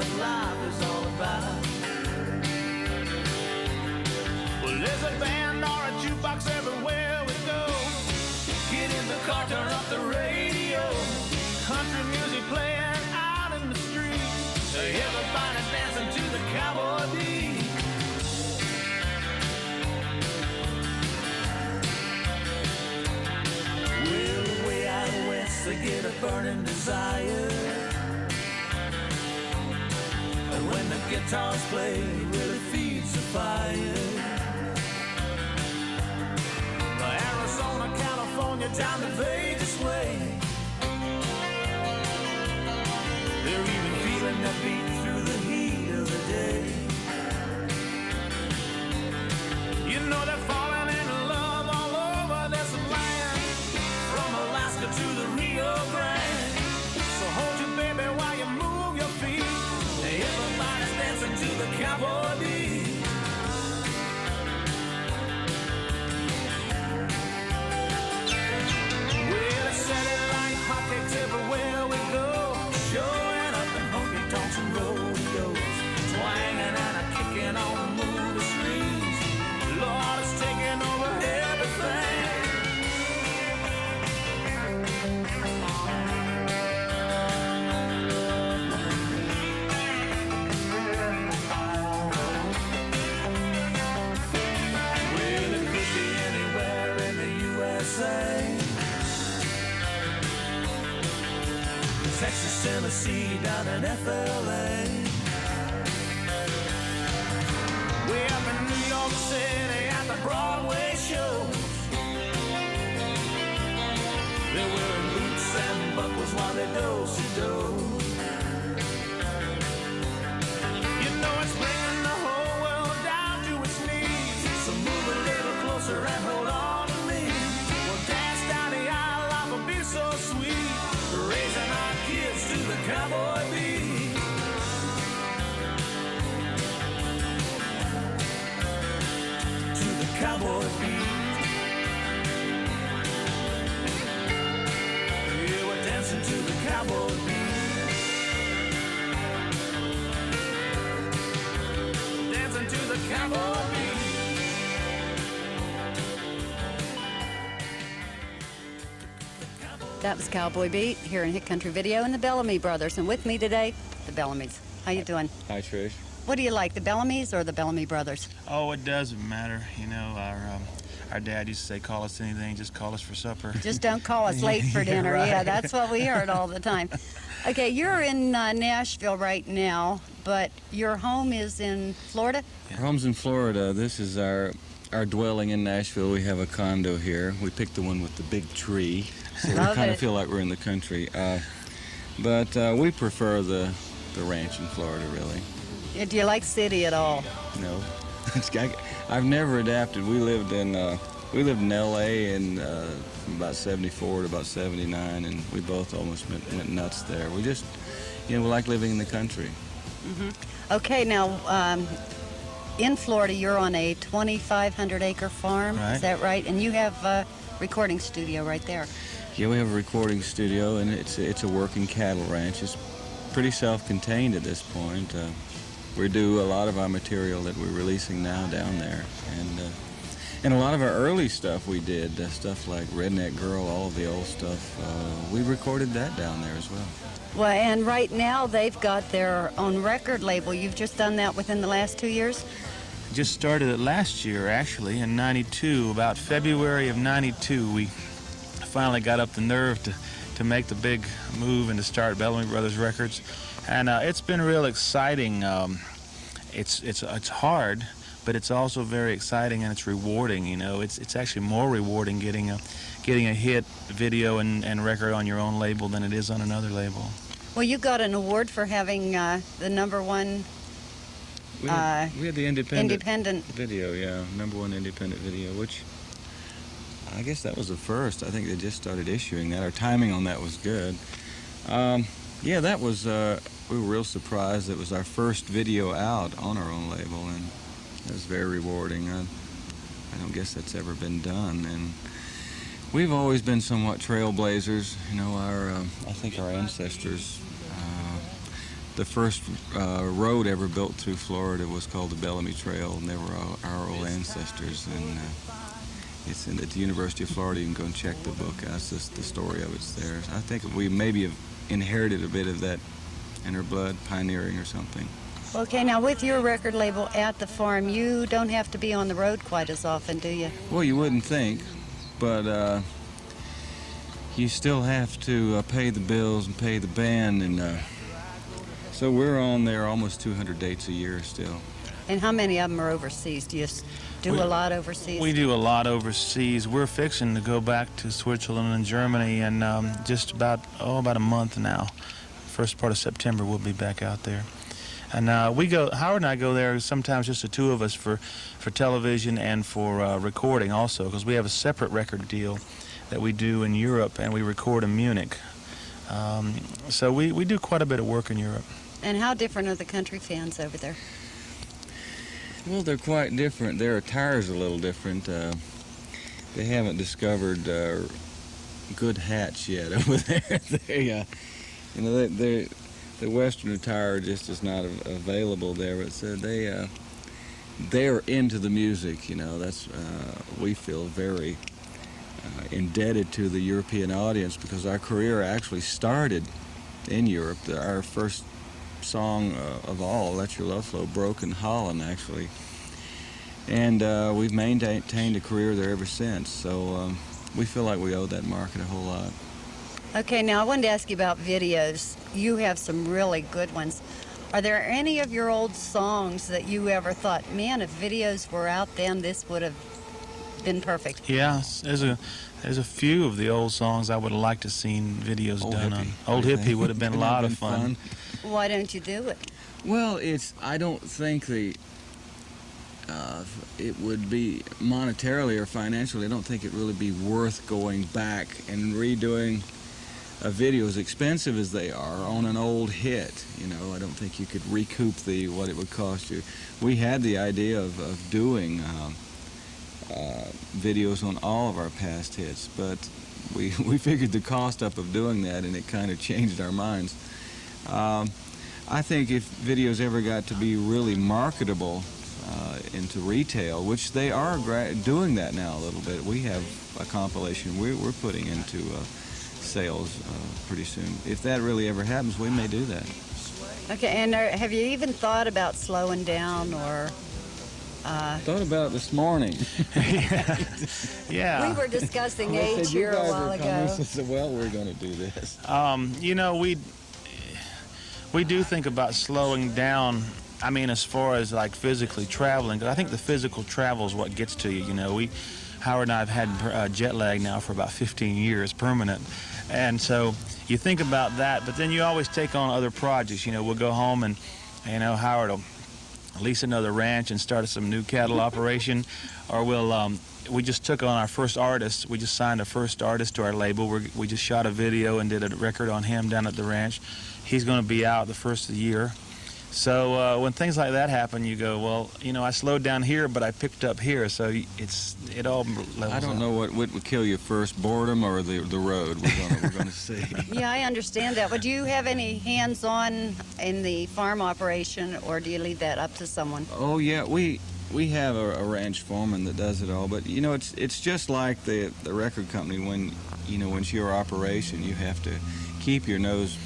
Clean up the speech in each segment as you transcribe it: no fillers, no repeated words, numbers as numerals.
what life is all about. Well, there's a band or a jukebox everywhere we go. Get in the car, turn up the radio. Country music playing out in the street. Everybody's dancing to the cowboy beat. Well, way out west they get a burning desire. And when the guitars play, it really feeds the fire. Arizona, California, down to Vegas way. They're even feeling the beat through the heat of the day. You know they're falling in love all over this land, from Alaska to the Rio Grande. So hold your baby while you move your feet. Everybody's dancing to the cowboy beat. Everywhere we go, showing up in honky-tonks and rodeos, twanging and a kicking on the movie screens. Lord, it's taking over everything. Well, it could be anywhere in the USA. Texas, Tennessee, down in FLA. Way up in New York City at the Broadway shows. They're wearing boots and buckles while they do-si-do. You know it's bringing the whole world down to its knees. So move a little closer and hold on to me. We'll dance down the aisle, life will be so sweet. Raising our kids to the cowboy beat. To the cowboy beat. Yeah, we're dancing to the cowboy beat. Dancing to the cowboy beat. That was Cowboy Beat here in Hit Country Video and the Bellamy Brothers. And with me today, the Bellamys. How you doing? Hi, Trish. What do you like, the Bellamys or the Bellamy Brothers? Oh, it doesn't matter. You know, our dad used to say, call us anything, just call us for supper. Just don't call us late for dinner. Right. Yeah, that's what we heard all the time. Okay, you're in Nashville right now, but your home is in Florida? Our home's in Florida. This is our dwelling in Nashville. We have a condo here. We picked the one with the big tree, so we kind of feel like we're in the country. But we prefer the ranch in Florida, really. Yeah, do you like city at all? No. I've never adapted. We lived in L.A. in from about 74 to about 79, and we both almost went nuts there. We just, we like living in the country. Mm-hmm. Okay, now, in Florida, you're on a 2,500-acre farm, right. Is that right? And you have a recording studio right there. Yeah, we have a recording studio, and it's a working cattle ranch. It's pretty self-contained at this point. We do a lot of our material that we're releasing now down there, and a lot of our early stuff we did, stuff like Redneck Girl, all of the old stuff, we recorded that down there as well. Well, and right now they've got their own record label. You've just done that within the last 2 years? Just started it last year, actually, in '92. About February of '92, we finally got up the nerve to make the big move and to start Bellamy Brothers Records. And it's been real exciting. It's hard, but it's also very exciting and it's rewarding. It's actually more rewarding getting a hit video and record on your own label than it is on another label. Well, you got an award for having the #1. We had the independent video, yeah, #1 independent video, which I guess that was the first. I think they just started issuing that. Our timing on that was good. Yeah, that was, we were real surprised. It was our first video out on our own label, and it was very rewarding. I don't guess that's ever been done. And we've always been somewhat trailblazers. I think our ancestors the first road ever built through Florida was called the Bellamy Trail, and they were our old ancestors. And it's at the University of Florida. You can go and check the book out. It's just the story of it's there. I think we maybe have inherited a bit of that in our blood, pioneering or something. Okay, now with your record label at the farm, you don't have to be on the road quite as often, do you? Well, you wouldn't think, but you still have to pay the bills and pay the band, and so we're on there almost 200 dates a year still. And how many of them are overseas? Do you do a lot overseas? We do a lot overseas. We're fixing to go back to Switzerland and Germany in just about a month now. First part of September, we'll be back out there. And Howard and I go there sometimes just the two of us for television and for recording also, because we have a separate record deal that we do in Europe, and we record in Munich. So we do quite a bit of work in Europe. And how different are the country fans over there? Well, they're quite different. Their attire's a little different. They haven't discovered good hats yet over there. The Western attire just is not available there. But so they're into the music. That's we feel very indebted to the European audience, because our career actually started in Europe. Our first song of all, "Let Your Love Flow," broke in Holland actually, and we've maintained a career there ever since. So we feel like we owe that market a whole lot. Okay, now I wanted to ask you about videos. You have some really good ones. Are there any of your old songs that you ever thought, man, if videos were out then, this would have been perfect? Yeah, there's a few of the old songs I would have liked to seen videos done on. Old Hippie would have been a lot of fun. Why don't you do it? Well, I don't think it would be monetarily or financially, I don't think it really be worth going back and redoing a video as expensive as they are on an old hit. I don't think you could recoup what it would cost you. We had the idea of doing videos on all of our past hits, but we figured the cost up of doing that, and it kind of changed our minds. I think if videos ever got to be really marketable into retail, which they are doing that now a little bit. We have a compilation we're putting into sales pretty soon. If that really ever happens, we may do that. Okay, and have you even thought about slowing down or... Thought about it this morning. Yeah. We were discussing age here a while ago. I said, well, we're going to do this. We do think about slowing down. I mean, as far as like physically traveling, because I think the physical travel is what gets to you. Howard and I have had jet lag now for about 15 years, permanent. And so you think about that, but then you always take on other projects. We'll go home and, Howard will lease another ranch and start some new cattle operation, or we just took on our first artist. We just signed a first artist to our label. We just shot a video and did a record on him down at the ranch. He's going to be out the first of the year. So when things like that happen, you go, well, I slowed down here, but I picked up here. So it all levels I don't out. know what would kill you first, boredom or the road. We're going to see. Yeah, I understand that. But do you have any hands-on in the farm operation, or do you leave that up to someone? Oh yeah, we have a ranch foreman that does it all. But it's just like the record company. When it's your operation, you have to keep your nose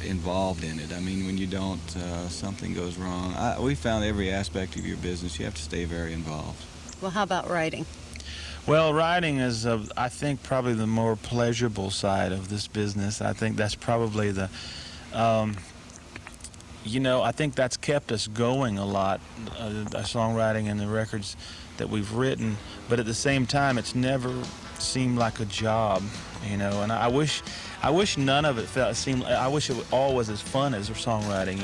involved in it. I mean, when you don't, something goes wrong. We found every aspect of your business, you have to stay very involved. Well, how about writing? Well, writing is, I think, probably the more pleasurable side of this business. I think that's probably the, I think that's kept us going a lot, songwriting and the records that we've written. But at the same time, it's never seemed like a job, and I wish none of it I wish it all was as fun as songwriting.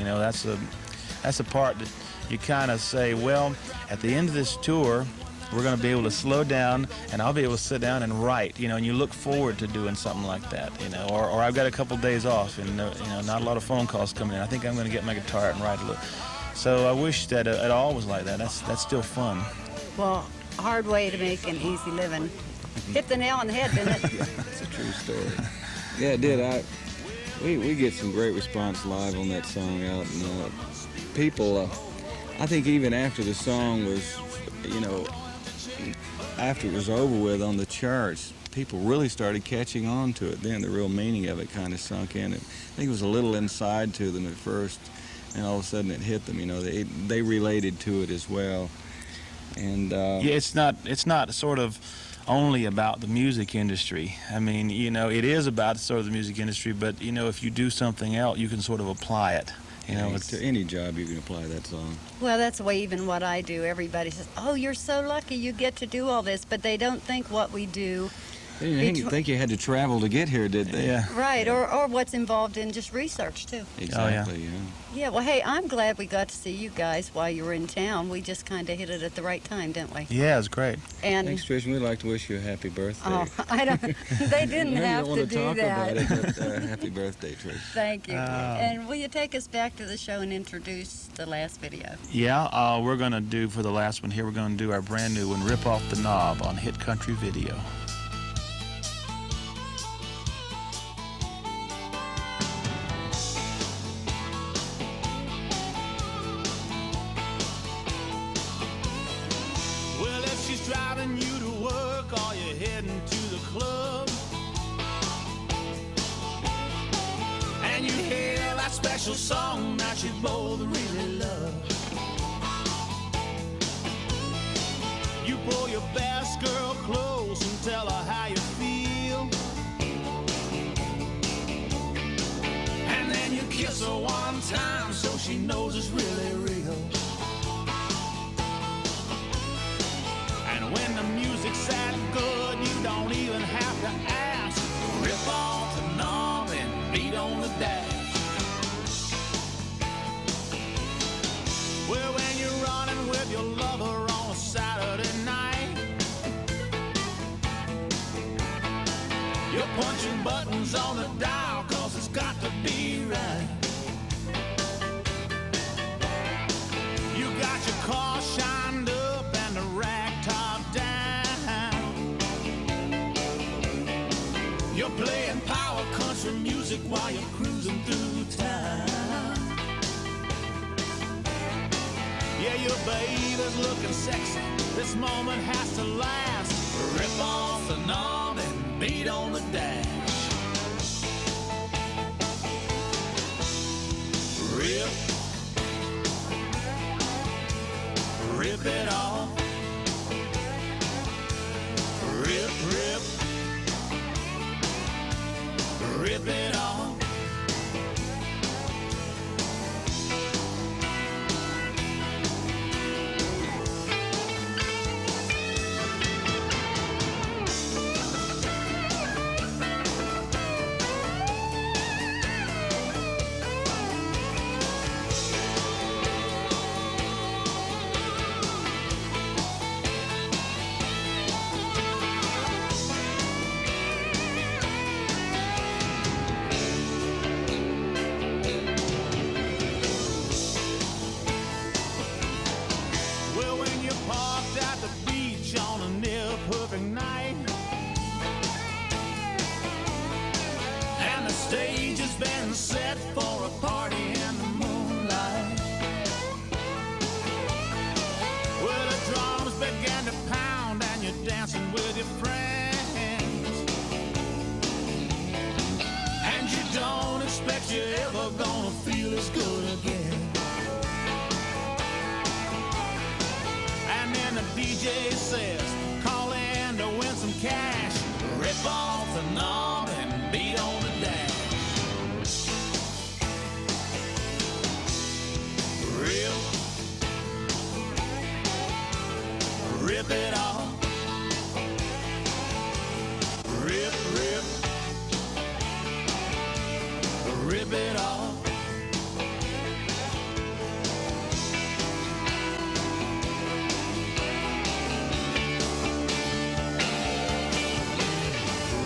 That's the part that you kind of say, well, at the end of this tour, we're going to be able to slow down, and I'll be able to sit down and write, and you look forward to doing something like that, or I've got a couple days off, and not a lot of phone calls coming in. I think I'm going to get my guitar and write a little. So I wish that it all was like that. That's still fun. Well, a hard way to make an easy living. Hit the nail on the head, didn't it? Yeah, it's a true story. Yeah, it did. we get some great response live on that song out, and people, I think even after the song was, after it was over with on the charts, people really started catching on to it. Then the real meaning of it kind of sunk in. I think it was a little inside to them at first, and all of a sudden it hit them. They related to it as well. And yeah, it's not sort of only about the music industry. I mean, it is about sort of the music industry, but if you do something else, you can sort of apply it. To any job you can apply that song. Well, that's the way even what I do. Everybody says, "Oh, you're so lucky you get to do all this," but they don't think what we do. They didn't think you had to travel to get here, did they? Yeah. Right, or what's involved in just research, too. Exactly, Yeah, well, hey, I'm glad we got to see you guys while you were in town. We just kind of hit it at the right time, didn't we? Yeah, it was great. And Thanks, Trish. We'd like to wish you a happy birthday. oh, I don't. They didn't have to do talk that. about it, but happy birthday, Trish. Thank you. And will you take us back to the show and introduce the last video? Yeah, we're going to do, for the last one here, we're going to do our brand new one, Rip Off the Knob, on Hit Country Video. Well, if she's driving you to work or you're heading to the club, and you hear that special song that you both really love, you pull your best girl close and tell her how you feel, and then you kiss her one time so she knows it's really real. When the music's that good, you don't even have to ask. Rip off the knob and beat on the dash. Well, when you're running with your lover on a Saturday night, you're punching buttons on the dial 'cause it's got to be right. You got your car shined up and the rag top down. You're playing power country music while you're cruising through town. Yeah, your baby's looking sexy. This moment has to last. Rip off the knob and beat on the dash. Rip it off. Rip, rip. Rip it off. Set for a party in the moonlight. Well, the drums began to pound and you're dancing with your friends, and you don't expect you're ever gonna feel as good again. And then the DJ says, call in to win some cash. Rip off the knob and beat on the dash. Rip it off. Rip, rip. Rip it off.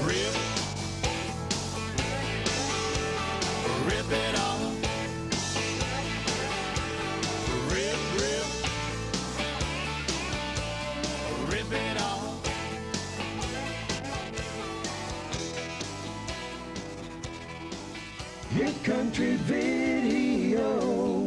Rip. Rip it off. Rip, rip. Rip it off. Hit Country Video.